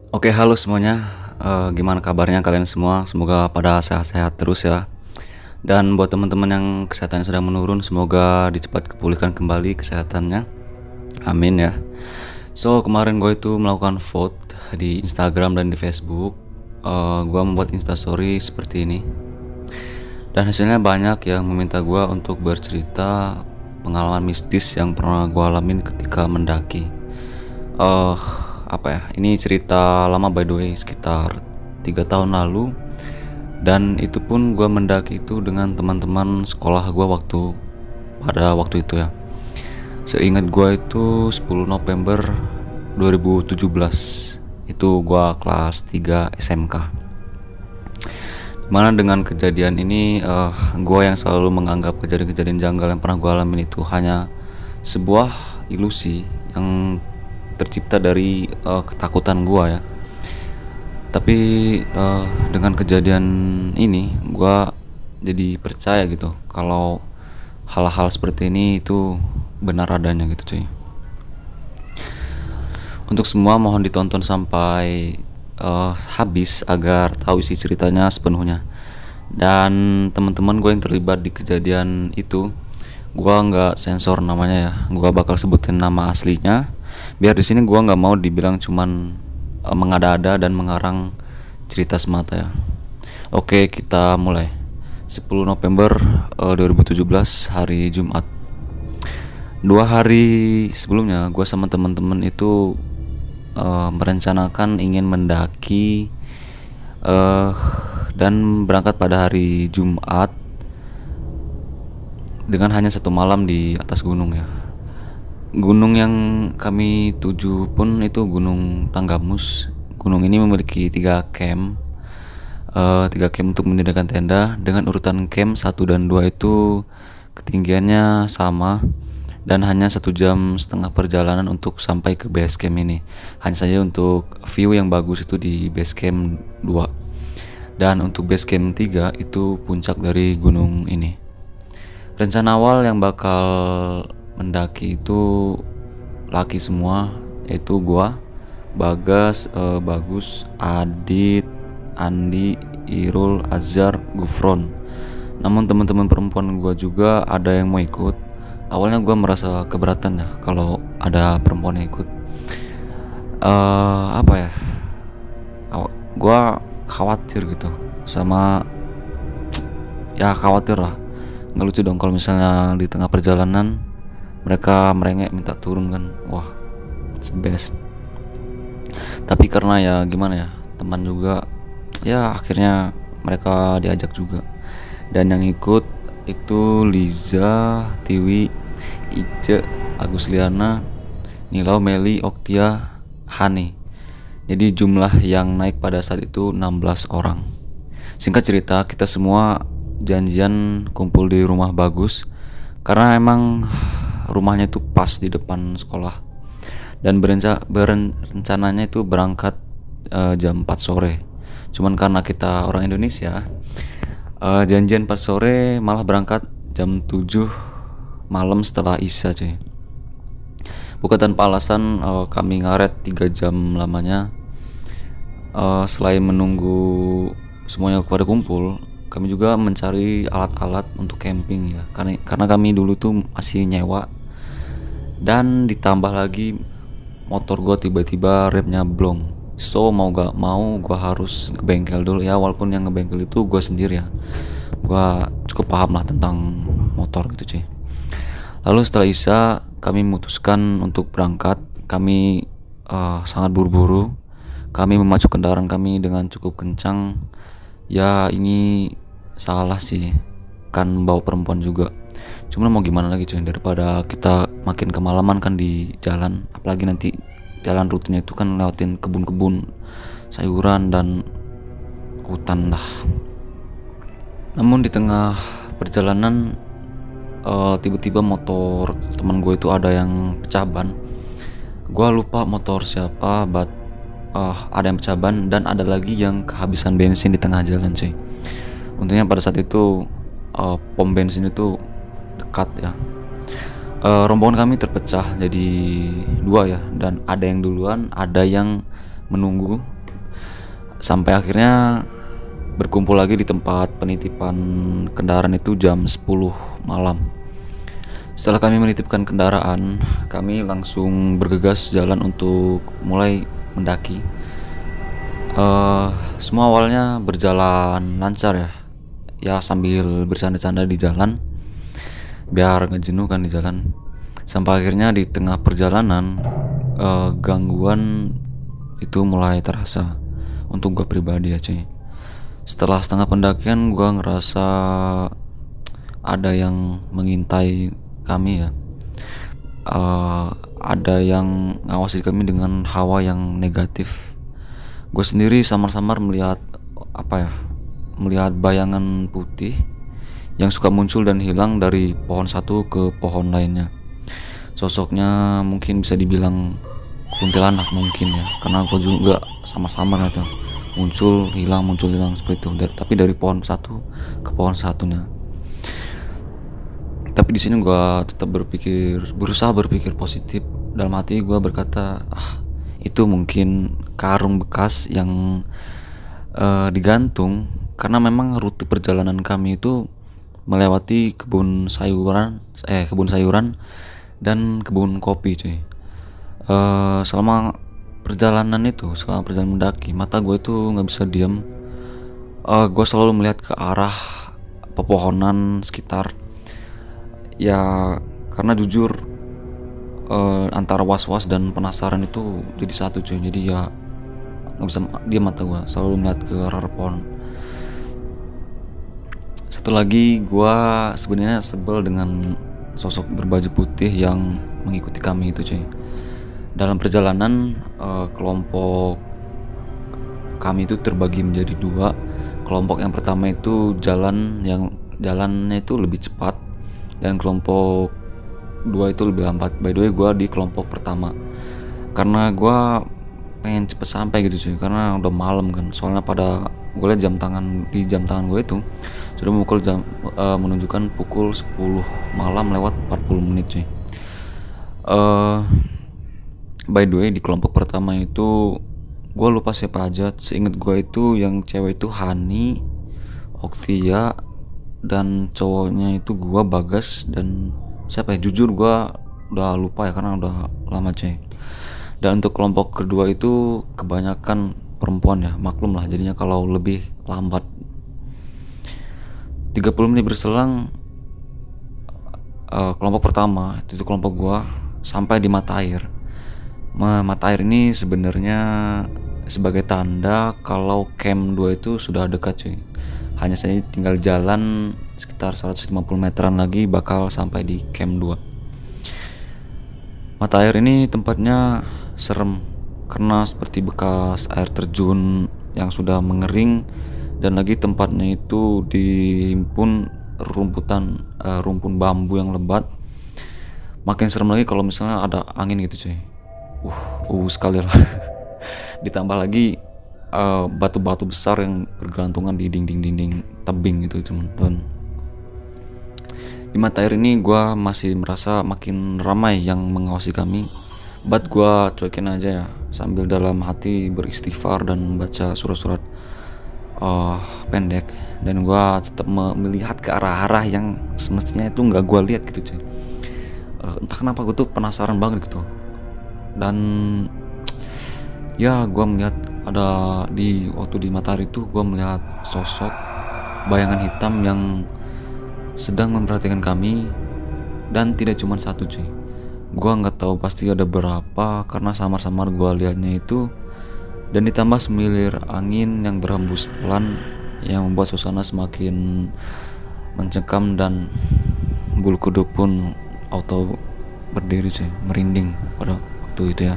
Oke, halo semuanya. Gimana kabarnya kalian semua? Semoga pada sehat-sehat terus ya. Dan buat teman-teman yang kesehatannya sedang menurun, semoga dicepat kepulihkan kembali kesehatannya. Amin ya. So, kemarin gue itu melakukan vote di Instagram dan di Facebook. Gue membuat Instastory seperti ini. Dan hasilnya banyak yang meminta gue untuk bercerita pengalaman mistis yang pernah gue alamin ketika mendaki. eh Apa ya, ini cerita lama by the way, sekitar 3 tahun lalu. Dan itu pun gue mendaki itu dengan teman-teman sekolah gue pada waktu itu ya. Seingat gue itu 10 November 2017. Itu gue kelas 3 SMK. Mana dengan kejadian ini, gue yang selalu menganggap kejadian-kejadian janggal yang pernah gue alamin itu hanya sebuah ilusi yang tercipta dari ketakutan gue ya. Tapi dengan kejadian ini gue jadi percaya gitu kalau hal-hal seperti ini itu benar adanya gitu cuy. Untuk semua mohon ditonton sampai habis agar tahu isi ceritanya sepenuhnya. Dan teman-teman gue yang terlibat di kejadian itu, gue nggak sensor namanya ya, gue bakal sebutin nama aslinya biar di sini gue nggak mau dibilang cuman mengada-ada dan mengarang cerita semata ya. Oke, kita mulai. 10 November 2017, hari Jumat. 2 hari sebelumnya gue sama teman-teman itu merencanakan ingin mendaki eh dan berangkat pada hari Jumat dengan hanya satu malam di atas gunung ya. Gunung yang kami tuju pun itu Gunung Tanggamus. Gunung ini memiliki tiga camp untuk mendirikan tenda dengan urutan camp 1 dan 2 itu ketinggiannya sama dan hanya 1,5 jam perjalanan untuk sampai ke base camp ini. Hanya saja untuk view yang bagus itu di base camp 2. Dan untuk base camp 3 itu puncak dari gunung ini. Rencana awal yang bakal mendaki itu laki semua, yaitu gua, Bagas, Bagus, Adit, Andi, Irul, Azhar, Gufron. Namun teman-teman perempuan gua juga ada yang mau ikut. Awalnya gua merasa keberatan ya kalau ada perempuan yang ikut. Apa ya? Gua khawatir gitu sama, ya khawatir lah. Nggak lucu dong kalau misalnya di tengah perjalanan mereka merengek minta turun kan. Wah, it's the best. Tapi karena ya gimana ya, teman juga, ya akhirnya mereka diajak juga. Dan yang ikut itu Liza, Tiwi, Ice, Agus Liana, Nilau, Meli, Oktia, Hani. Jadi jumlah yang naik pada saat itu 16 orang. Singkat cerita, kita semua janjian kumpul di rumah Bagus karena emang rumahnya itu pas di depan sekolah. Dan berencananya itu berangkat jam 4 sore. Cuman karena kita orang Indonesia, janjian 4 sore malah berangkat jam 7 malam setelah Isya cuy. Bukan tanpa alasan kami ngaret 3 jam lamanya. Selain menunggu semuanya pada kumpul, kami juga mencari alat-alat untuk camping ya. Karena kami dulu tuh masih nyewa. Dan ditambah lagi motor gue tiba-tiba remnya blong. So mau gak mau gue harus ke bengkel dulu ya. Walaupun yang ngebengkel itu gue sendiri ya. Gue cukup paham lah tentang motor gitu cuy. Lalu setelah Isya kami memutuskan untuk berangkat. Kami sangat buru-buru. Kami memacu kendaraan kami dengan cukup kencang. Ya ini salah sih, kan bawa perempuan juga. Cuman mau gimana lagi cuy, daripada kita makin kemalaman kan di jalan. Apalagi nanti jalan rutinnya itu kan lewatin kebun-kebun, sayuran dan hutan lah. Namun di tengah perjalanan tiba-tiba motor teman gue itu ada yang pecah ban. Gue lupa motor siapa, ada yang pecah ban dan ada lagi yang kehabisan bensin di tengah jalan cuy. Untungnya pada saat itu pom bensin itu dekat ya. Rombongan kami terpecah jadi 2 ya, dan ada yang duluan, ada yang menunggu Sampai akhirnya berkumpul lagi di tempat penitipan kendaraan itu jam 10 malam. Setelah kami menitipkan kendaraan, kami langsung bergegas jalan untuk mulai mendaki. Semua awalnya berjalan lancar ya, sambil bercanda-canda di jalan, biar nggak jenuh kan di jalan. Sampai akhirnya di tengah perjalanan, gangguan itu mulai terasa untuk gue pribadi ya cuy. Setelah setengah pendakian gue ngerasa ada yang mengintai kami ya. Ada yang ngawasi kami dengan hawa yang negatif. Gue sendiri samar-samar melihat melihat bayangan putih yang suka muncul dan hilang dari pohon satu ke pohon lainnya. Sosoknya mungkin bisa dibilang kuntilanak mungkin ya, karena gue juga samar-samar itu muncul hilang seperti itu. Tapi dari pohon satu ke pohon satunya. Tapi di sini gue tetap berusaha berpikir positif. Dalam hati gue berkata, itu mungkin karung bekas yang digantung, karena memang rute perjalanan kami itu melewati kebun sayuran dan kebun kopi cuy. Selama perjalanan mendaki, mata gue itu nggak bisa diam. Gue selalu melihat ke arah pepohonan sekitar ya, karena jujur antara was-was dan penasaran itu jadi satu cuy. Jadi ya nggak bisa diam, mata gue selalu melihat ke arah pohon. Satu lagi, gue sebenarnya sebel dengan sosok berbaju putih yang mengikuti kami itu cuy. Dalam perjalanan, kelompok kami itu terbagi menjadi dua. Kelompok yang pertama itu jalannya itu lebih cepat, dan kelompok dua itu lebih lambat. By the way, gue di kelompok pertama karena gue pengen cepet sampai gitu cuy, karena udah malam kan. Soalnya pada gue liat jam tangan gue itu sudah menunjukkan pukul 10 malam lewat 40 menit cuy. By the way, di kelompok pertama itu gue lupa siapa aja. Seinget gue itu yang cewek itu Hani, Oktia, dan cowoknya itu gue Bagas, dan siapa ya, jujur gue udah lupa ya karena udah lama cuy. Dan untuk kelompok kedua itu kebanyakan perempuan ya, maklum lah jadinya kalau lebih lambat. 30 menit berselang, kelompok pertama itu kelompok gua sampai di mata air. Mata air ini sebenarnya sebagai tanda kalau camp 2 itu sudah dekat cuy. Hanya saja tinggal jalan sekitar 150 meteran lagi bakal sampai di camp 2. Mata air ini tempatnya serem karena seperti bekas air terjun yang sudah mengering, dan lagi tempatnya itu dihimpun rumpun bambu yang lebat. Makin serem lagi kalau misalnya ada angin gitu cuy. Sekali lah. Ditambah lagi batu-batu besar yang bergelantungan di dinding tebing itu cuman. Dan di mata air ini gue masih merasa makin ramai yang mengawasi kami. But gue cuekin aja ya, sambil dalam hati beristighfar dan baca surat-surat pendek. Dan gue tetap melihat ke arah-arah yang semestinya itu nggak gue lihat gitu cuy. Entah kenapa gue tuh penasaran banget gitu. Dan ya gue melihat ada waktu di matahari itu gue melihat sosok bayangan hitam yang sedang memperhatikan kami, dan tidak cuma satu cuy. Gue nggak tahu pasti ada berapa karena samar-samar gue liatnya itu, dan ditambah semilir angin yang berhembus pelan yang membuat suasana semakin mencekam, dan bulu kuduk pun auto berdiri cuy, merinding pada waktu itu ya.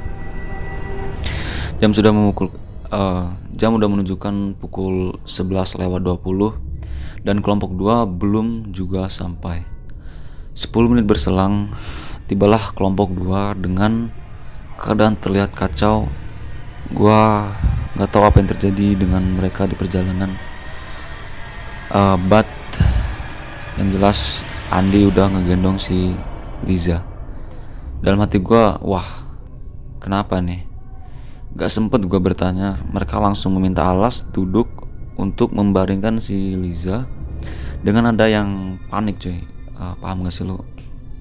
Jam udah menunjukkan pukul 11:20 dan kelompok 2 belum juga sampai. 10 menit berselang, tibalah kelompok 2 dengan keadaan terlihat kacau. Gua nggak tahu apa yang terjadi dengan mereka di perjalanan. But yang jelas Andi udah ngegendong si Liza. Dalam hati gua, wah, kenapa nih? Gak sempet gue bertanya, mereka langsung meminta alas duduk untuk membaringkan si Liza. Dengan ada yang panik cuy. Paham gak sih lu?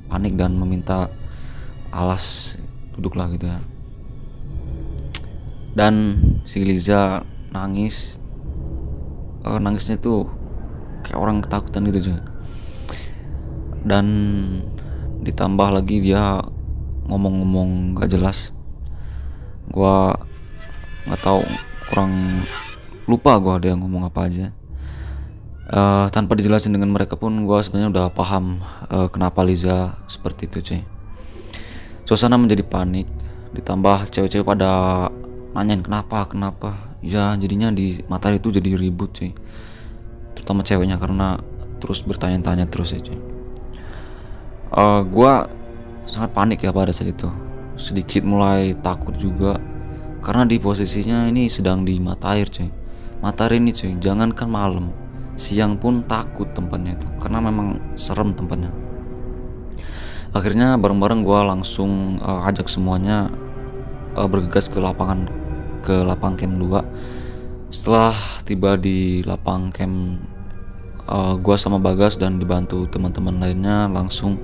Panik dan meminta alas duduk lah gitu ya. Dan si Liza nangis. Nangisnya tuh kayak orang ketakutan gitu cuy. Dan ditambah lagi dia ngomong-ngomong gak jelas. Gua nggak tahu, kurang lupa gua dia ngomong apa aja. Tanpa dijelasin dengan mereka pun gua sebenarnya udah paham kenapa Liza seperti itu cuy. Suasana menjadi panik, ditambah cewek-cewek pada nanyain kenapa ya, jadinya di Matahari itu jadi ribut cuy, terutama ceweknya karena terus bertanya-tanya terus ya cuy. Gua sangat panik ya pada saat itu, sedikit mulai takut juga karena di posisinya ini sedang di mata air cuy. Mata air ini cuy, jangankan malam, siang pun takut tempatnya itu karena memang serem tempatnya. Akhirnya bareng-bareng gue langsung ajak semuanya bergegas ke lapang camp 2. Setelah tiba di lapang camp, gue sama Bagas dan dibantu teman-teman lainnya langsung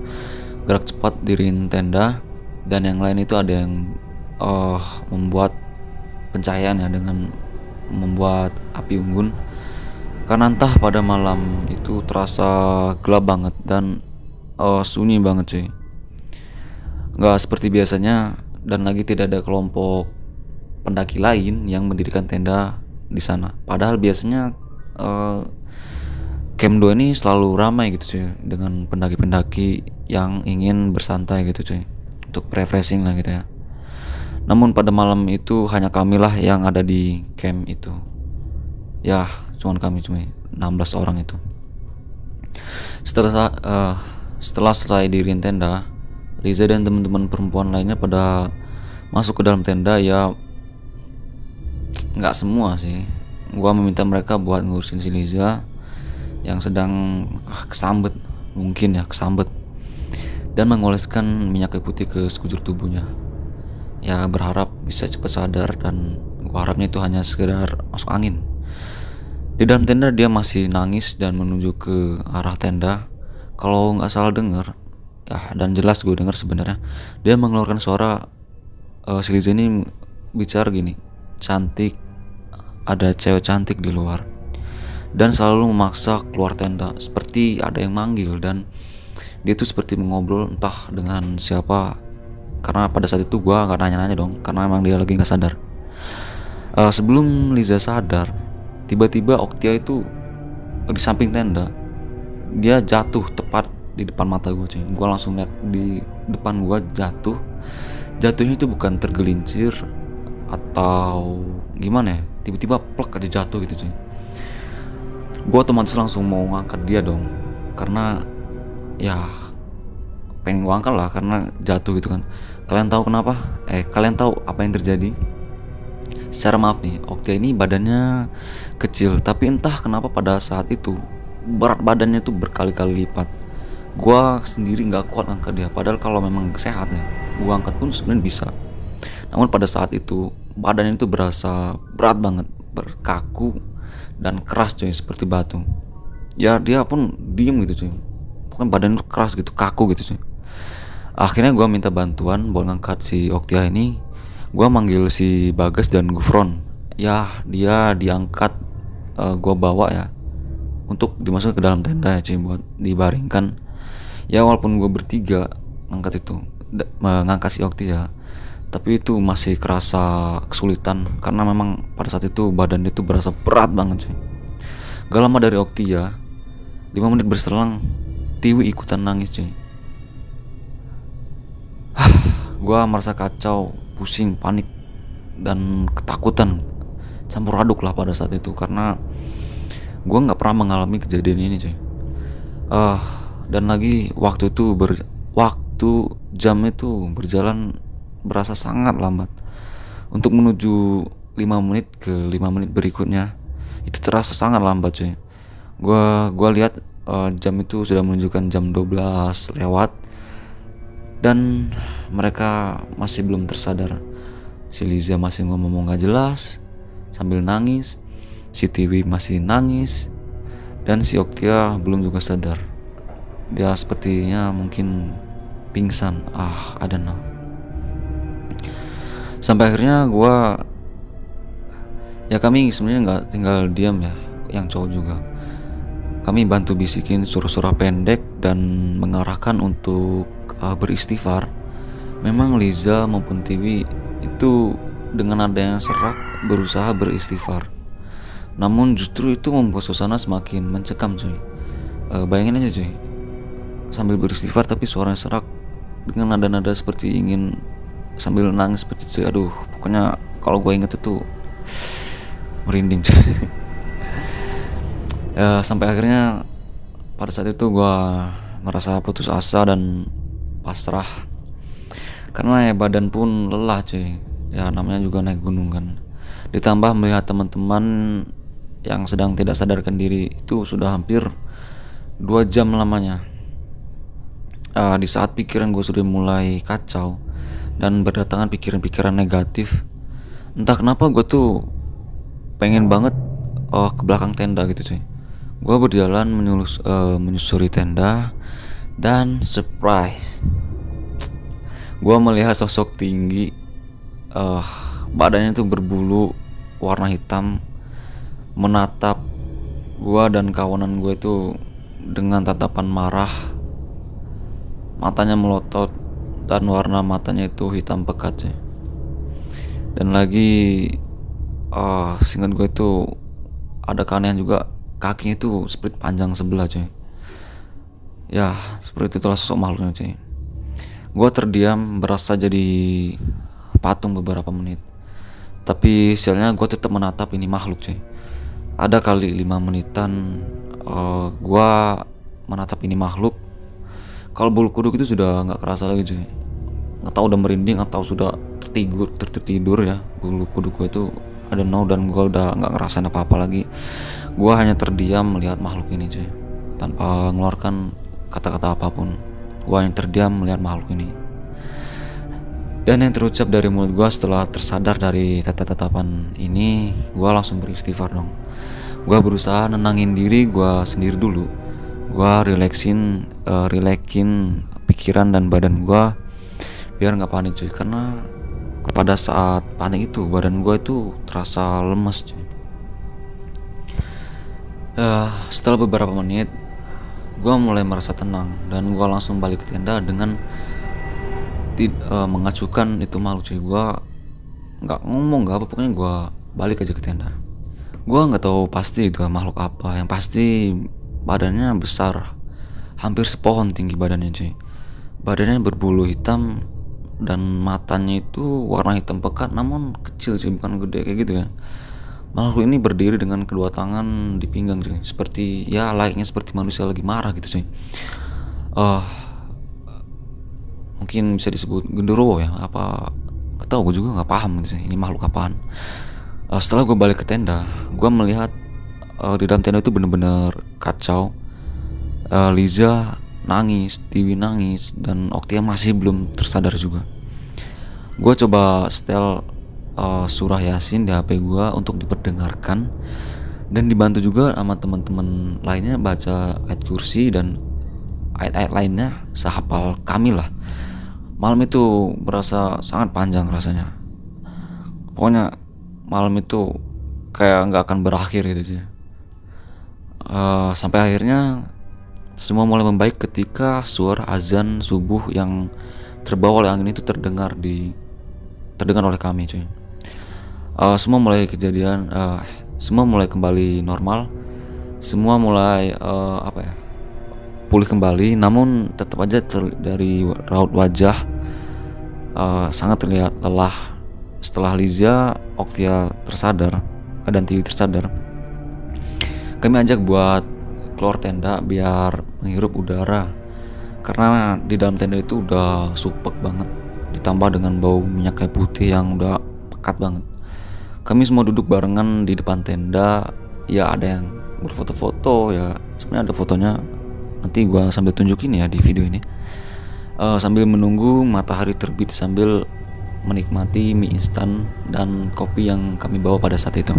gerak cepat diriin tenda, dan yang lain itu ada yang membuat pencahayaan ya dengan membuat api unggun, karena entah pada malam itu terasa gelap banget dan sunyi banget cuy, nggak seperti biasanya. Dan lagi tidak ada kelompok pendaki lain yang mendirikan tenda di sana, padahal biasanya camp 2 ini selalu ramai gitu cuy dengan pendaki-pendaki yang ingin bersantai gitu cuy, untuk refreshing lah gitu ya. Namun pada malam itu hanya kamilah yang ada di camp itu. Ya, cuman kami cuma 16 orang itu. Setelah selesai diriin tenda, Liza dan teman-teman perempuan lainnya pada masuk ke dalam tenda ya. Nggak semua sih. Gua meminta mereka buat ngurusin si Liza yang sedang kesambet, mungkin ya kesambet, dan mengoleskan minyak kayu putih ke sekujur tubuhnya. Ya berharap bisa cepat sadar, dan gua harapnya itu hanya sekedar masuk angin. Di dalam tenda dia masih nangis dan menuju ke arah tenda. Kalau nggak salah dengar ya, dan jelas gue dengar sebenarnya, dia mengeluarkan suara si Liza ini bicara gini, cantik, ada cewek cantik di luar, dan selalu memaksa keluar tenda seperti ada yang manggil, dan dia tuh seperti mengobrol entah dengan siapa. Karena pada saat itu gue nggak nanya-nanya dong, karena emang dia lagi nggak sadar. Sebelum Liza sadar, tiba-tiba Oktia itu di samping tenda, dia jatuh tepat di depan mata gue cuy. Gue langsung lihat di depan gue jatuhnya itu bukan tergelincir atau gimana ya, tiba-tiba plek aja jatuh gitu cuy. Gue otomatis langsung mau ngangkat dia dong, karena ya pengen gue angkat lah karena jatuh gitu kan. Kalian tahu kenapa? Kalian tahu apa yang terjadi? Secara maaf nih, Oktia ini badannya kecil, tapi entah kenapa pada saat itu berat badannya tuh berkali-kali lipat. Gua sendiri nggak kuat angkat dia, padahal kalau memang sehat ya, gua angkat pun sebenarnya bisa. Namun pada saat itu badannya itu berasa berat banget, berkaku dan keras cuy, seperti batu. Ya dia pun diem gitu cuy, pokoknya badannya itu keras gitu, kaku gitu cuy. Akhirnya gua minta bantuan buat ngangkat si Oktia ini. Gua manggil si Bagas dan Gufron. Ya dia diangkat, gua bawa ya untuk dimasukkan ke dalam tenda ya cuy, buat dibaringkan. Ya walaupun gue bertiga ngangkat itu, ngangkat si Oktia, tapi itu masih kerasa kesulitan karena memang pada saat itu badan dia tuh berasa berat banget cuy. Gak lama dari Oktia, 5 menit berselang, Tiwi ikutan nangis cuy. Gue merasa kacau, pusing, panik, dan ketakutan campur aduk lah pada saat itu, karena gue nggak pernah mengalami kejadian ini cuy. Dan lagi waktu jam itu berjalan berasa sangat lambat. Untuk menuju 5 menit ke 5 menit berikutnya itu terasa sangat lambat cuy. Gua lihat jam itu sudah menunjukkan jam 12 lewat dan mereka masih belum tersadar. Si Liza masih ngomong gak jelas sambil nangis, si Tiwi masih nangis, dan si Oktia belum juga sadar. Dia sepertinya mungkin pingsan. I don't know. Sampai akhirnya kami sebenarnya nggak tinggal diam ya, yang cowok juga. Kami bantu bisikin surah-surah pendek dan mengarahkan untuk beristighfar. Memang Liza maupun Tiwi itu dengan adanya serak berusaha beristighfar. Namun justru itu membuat suasana semakin mencekam cuy. Bayangin aja cuy, sambil beristighfar tapi suaranya serak dengan nada-nada seperti ingin sambil nangis seperti cuy. Aduh, pokoknya kalau gue inget itu merinding cuy. Sampai akhirnya pada saat itu gue merasa putus asa dan pasrah, karena ya badan pun lelah cuy. Ya namanya juga naik gunung kan. Ditambah melihat teman-teman yang sedang tidak sadarkan diri itu sudah hampir 2 jam lamanya. Di saat pikiran gue sudah mulai kacau dan berdatangan pikiran-pikiran negatif, entah kenapa gue tuh pengen banget ke belakang tenda gitu cuy. Gue berjalan menyusuri tenda, dan surprise, gue melihat sosok tinggi, badannya tuh berbulu warna hitam, menatap gue dan kawanan gue itu dengan tatapan marah. Matanya melotot dan warna matanya itu hitam pekat cuy. Dan lagi singkat gue itu ada keanehan juga, kakinya itu split panjang sebelah cuy. Ya seperti itulah sosok makhluknya cuy. Gue terdiam berasa jadi patung beberapa menit, tapi sialnya gue tetap menatap ini makhluk cuy. Ada kali 5 menitan gue menatap ini makhluk. Kalau bulu kuduk itu sudah nggak kerasa lagi cuy. Nggak tahu udah merinding atau sudah tertidur ya bulu kuduk gue itu, I don't know. Dan gue udah nggak ngerasain apa-apa lagi. Gue hanya terdiam melihat makhluk ini cuy, tanpa mengeluarkan kata-kata apapun. Gue hanya terdiam melihat makhluk ini. Dan yang terucap dari mulut gue setelah tersadar dari tatapan ini, gue langsung beristighfar dong. Gue berusaha nenangin diri gue sendiri dulu. Gue relaxin pikiran dan badan gue biar nggak panik cuy. Karena pada saat panik itu badan gue itu terasa lemes cuy. Setelah beberapa menit gue mulai merasa tenang, dan gue langsung balik ke tenda dengan mengacukan itu makhluk cuy. Gue nggak ngomong nggak apa, pokoknya gue balik aja ke tenda. Gue nggak tahu pasti itu makhluk apa, yang pasti badannya besar, hampir sepohon tinggi badannya cuy. Badannya berbulu hitam dan matanya itu warna hitam pekat namun kecil cuy, bukan gede kayak gitu ya. Makhluk ini berdiri dengan kedua tangan di pinggang cuy, seperti ya layaknya seperti manusia lagi marah gitu cuy. Mungkin bisa disebut genderuwo ya, apa ketahu gue juga nggak paham gitu sih, ini makhluk apaan. Setelah gue balik ke tenda, gue melihat di dalam tenda itu bener-bener kacau. Liza nangis, Tiwi nangis, dan Oktia masih belum tersadar juga. Gue coba setel surah Yasin di HP gue untuk diperdengarkan, dan dibantu juga sama teman-teman lainnya baca ayat kursi dan ayat-ayat lainnya sehafal kami lah. Malam itu berasa sangat panjang rasanya. Pokoknya malam itu kayak nggak akan berakhir gitu sih. Sampai akhirnya semua mulai membaik ketika suara azan subuh yang terbawa oleh angin itu terdengar oleh kami cuy. Semua mulai kembali normal. Semua mulai pulih kembali, namun tetap aja dari raut wajah sangat terlihat lelah. Setelah Liza, Oktia tersadar dan Tiwi tersadar, kami ajak buat keluar tenda biar menghirup udara, karena di dalam tenda itu udah supek banget, ditambah dengan bau minyak kayu putih yang udah pekat banget. Kami semua duduk barengan di depan tenda. Ya ada yang berfoto-foto, ya sebenarnya ada fotonya, nanti gue sambil tunjukin ya di video ini. Sambil menunggu matahari terbit sambil menikmati mie instan dan kopi yang kami bawa pada saat itu.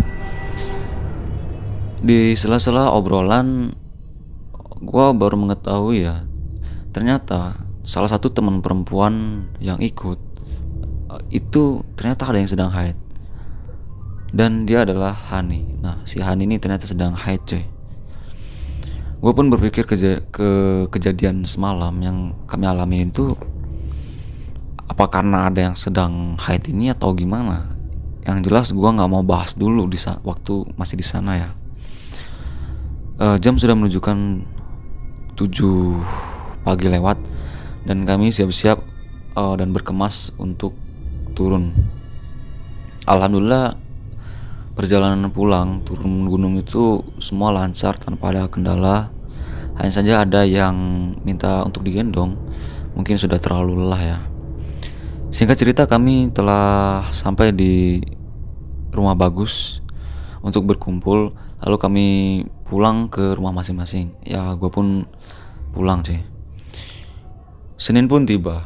Di sela-sela obrolan, gua baru mengetahui ya, ternyata salah satu teman perempuan yang ikut itu ternyata ada yang sedang haid, dan dia adalah Hani. Nah, si Hani ini ternyata sedang haid, coy. Gue pun berpikir ke kejadian semalam yang kami alami itu, apa karena ada yang sedang haid ini atau gimana. Yang jelas gue nggak mau bahas dulu waktu masih di sana ya. Jam sudah menunjukkan 7 pagi lewat, dan kami siap-siap dan berkemas untuk turun. Alhamdulillah perjalanan pulang turun gunung itu semua lancar tanpa ada kendala. Hanya saja ada yang minta untuk digendong, mungkin sudah terlalu lelah ya. Singkat cerita, kami telah sampai di rumah Bagus untuk berkumpul. Lalu kami pulang ke rumah masing-masing. Ya, gue pun pulang, cuy. Senin pun tiba.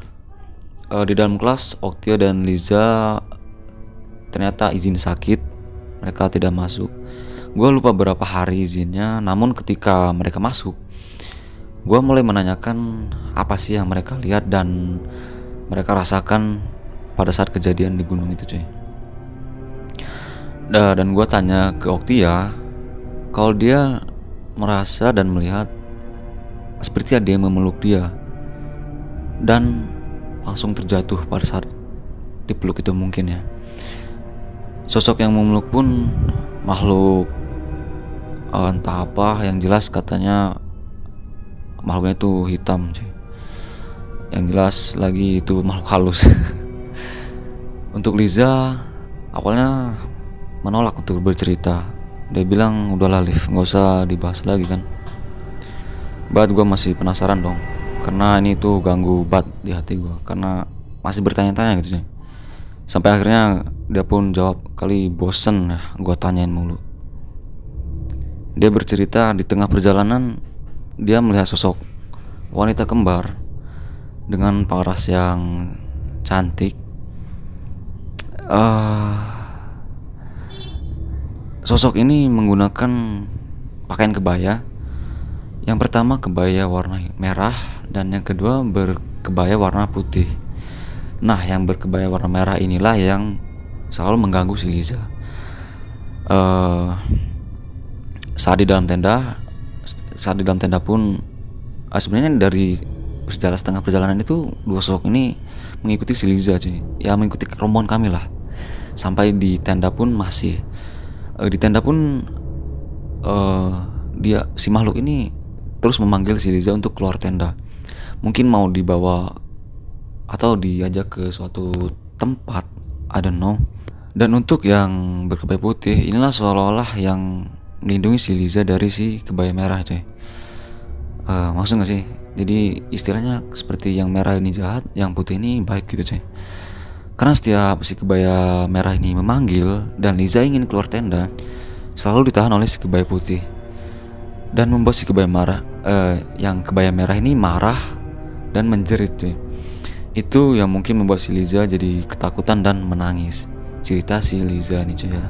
Di dalam kelas, Oktia dan Liza ternyata izin sakit. Mereka tidak masuk. Gue lupa berapa hari izinnya. Namun ketika mereka masuk, gue mulai menanyakan apa sih yang mereka lihat dan mereka rasakan pada saat kejadian di gunung itu, cuy. Dan gue tanya ke Oktia kalau dia merasa dan melihat seperti ada yang memeluk dia, dan langsung terjatuh pada saat dipeluk itu mungkin ya. Sosok yang memeluk pun makhluk entah apa, yang jelas katanya makhluknya itu hitam, cuy. Yang jelas lagi itu makhluk halus. Untuk Liza awalnya menolak untuk bercerita. Dia bilang udahlah Liv, gak usah dibahas lagi kan. But gue masih penasaran dong, karena ini tuh ganggu banget di hati gue, karena masih bertanya-tanya gitu sih. Sampai akhirnya dia pun jawab, kali bosen ya gue tanyain mulu. Dia bercerita di tengah perjalanan dia melihat sosok wanita kembar dengan paras yang cantik. Sosok ini menggunakan pakaian kebaya. Yang pertama kebaya warna merah, dan yang kedua berkebaya warna putih. Nah, yang berkebaya warna merah inilah yang selalu mengganggu si Liza. Saat di dalam tenda pun sebenarnya dari setengah perjalanan itu dua sosok ini mengikuti si Liza, cuy. Ya, mengikuti rombongan kami lah. Sampai di tenda pun masih di tenda pun dia si makhluk ini terus memanggil si Liza untuk keluar tenda. Mungkin mau dibawa atau diajak ke suatu tempat, I don't know. Dan untuk yang berkebaya putih, inilah seolah-olah yang melindungi si Liza dari si kebaya merah, coy. Maksud gak sih? Jadi istilahnya seperti yang merah ini jahat, yang putih ini baik gitu, coy. Karena setiap si kebaya merah ini memanggil dan Liza ingin keluar tenda, selalu ditahan oleh si kebaya putih, dan membuat si kebaya yang kebaya merah ini marah dan menjerit, cuy. Itu yang mungkin membuat si Liza jadi ketakutan dan menangis. Cerita si Liza nih, cuy ya.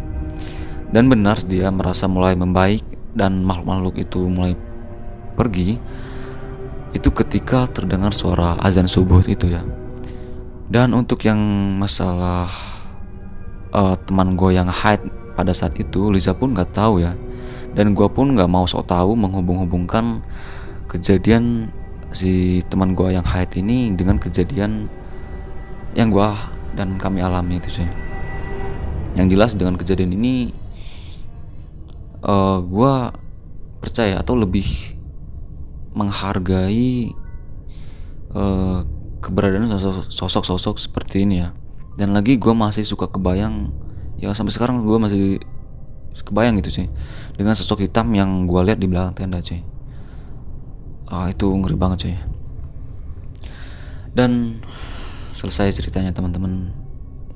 Dan benar, dia merasa mulai membaik dan makhluk-makhluk itu mulai pergi itu ketika terdengar suara azan subuh itu ya. Dan untuk yang masalah teman gue yang haid pada saat itu, Liza pun nggak tahu ya, dan gue pun nggak mau sok tahu menghubung-hubungkan kejadian si teman gue yang haid ini dengan kejadian yang gue dan kami alami itu, sih. Yang jelas dengan kejadian ini gue percaya atau lebih menghargai keberadaan sosok-sosok seperti ini ya. Dan lagi gue masih suka kebayang ya, sampai sekarang gue masih kebayang gitu, cuy, dengan sosok hitam yang gue lihat di belakang tenda, cuy. Itu ngeri banget, cuy. Dan selesai ceritanya, teman-teman.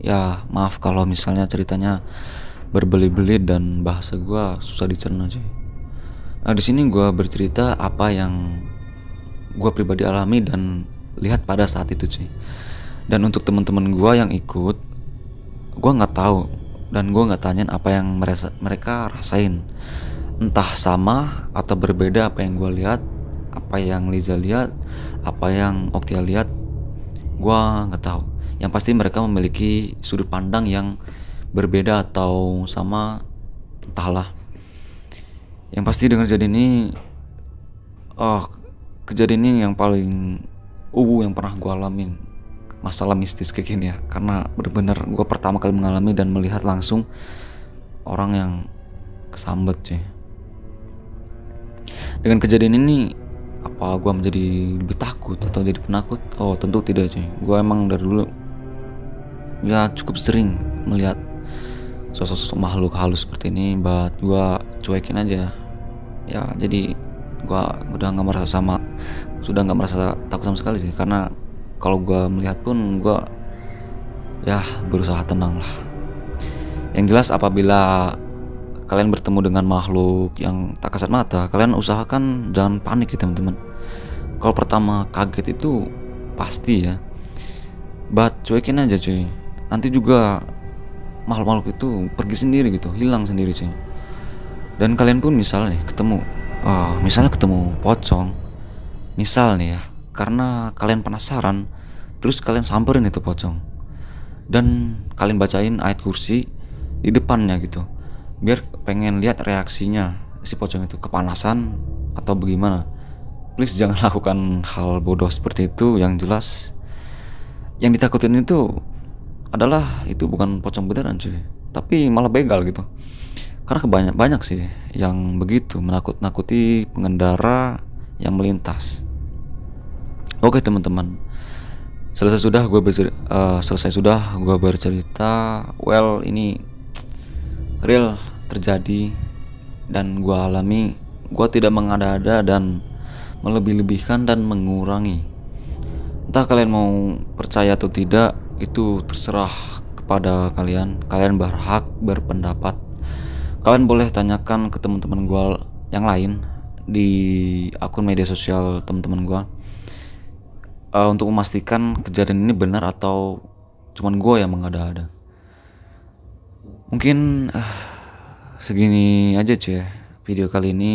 Ya maaf kalau misalnya ceritanya berbelit-belit dan bahasa gue susah dicerna, cuy. Di sini gue bercerita apa yang gue pribadi alami dan lihat pada saat itu, cuy. Dan untuk teman-teman gue yang ikut, gue nggak tahu dan gue nggak tanyain apa yang mereka rasain, entah sama atau berbeda apa yang gue lihat, apa yang Liza lihat, apa yang Oktia lihat, gue nggak tahu. Yang pasti mereka memiliki sudut pandang yang berbeda atau sama, entahlah. Yang pasti dengan kejadian ini, oh, kejadian ini yang paling yang pernah gue alamin, masalah mistis kayak gini ya, karena bener-bener gue pertama kali mengalami dan melihat langsung orang yang kesambet cuy. Dengan kejadian ini, apa gue menjadi lebih takut atau jadi penakut? Oh tentu tidak cuy. Gue emang dari dulu ya cukup sering melihat sosok-sosok makhluk halus seperti ini, but gue cuekin aja ya. Jadi gue sudah nggak merasa takut sama sekali sih, karena kalau gue melihat pun gue ya berusaha tenang lah. Yang jelas apabila kalian bertemu dengan makhluk yang tak kasat mata, kalian usahakan jangan panik ya teman-teman. Kalau pertama kaget itu pasti ya, but cuekin aja cuy. Nanti juga makhluk-makhluk itu pergi sendiri gitu, hilang sendiri cuy. Dan kalian pun misalnya ketemu pocong, misal nih ya, karena kalian penasaran, terus kalian samperin itu pocong dan kalian bacain ayat kursi di depannya gitu, biar pengen lihat reaksinya si pocong itu, kepanasan atau bagaimana. Please jangan lakukan hal bodoh seperti itu. Yang jelas yang ditakutin itu adalah itu bukan pocong beneran cuy, tapi malah begal gitu. Karena banyak sih yang begitu menakut-nakuti pengendara yang melintas. Oke teman-teman, selesai sudah gue bercerita. Well, ini real terjadi dan gue alami. Gue tidak mengada-ada dan melebih-lebihkan dan mengurangi. Entah kalian mau percaya atau tidak, itu terserah kepada kalian. Kalian berhak berpendapat. Kalian boleh tanyakan ke teman-teman gue yang lain di akun media sosial teman-teman gue, untuk memastikan kejadian ini benar atau cuman gue yang mengada-ada. Mungkin segini aja cuy ya video kali ini.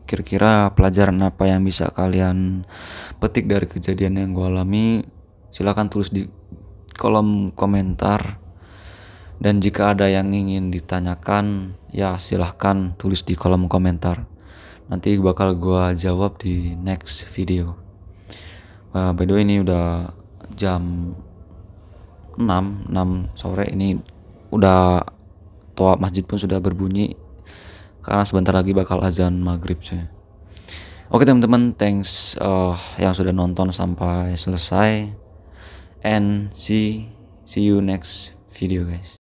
Kira-kira pelajaran apa yang bisa kalian petik dari kejadian yang gue alami? Silahkan tulis di kolom komentar. Dan jika ada yang ingin ditanyakan, ya silahkan tulis di kolom komentar. Nanti bakal gue jawab di next video. By the way, ini udah jam 6 sore. Ini udah toa masjid pun sudah berbunyi, karena sebentar lagi bakal azan maghrib cuy. Oke teman-teman, thanks yang sudah nonton sampai selesai, and see you next video guys.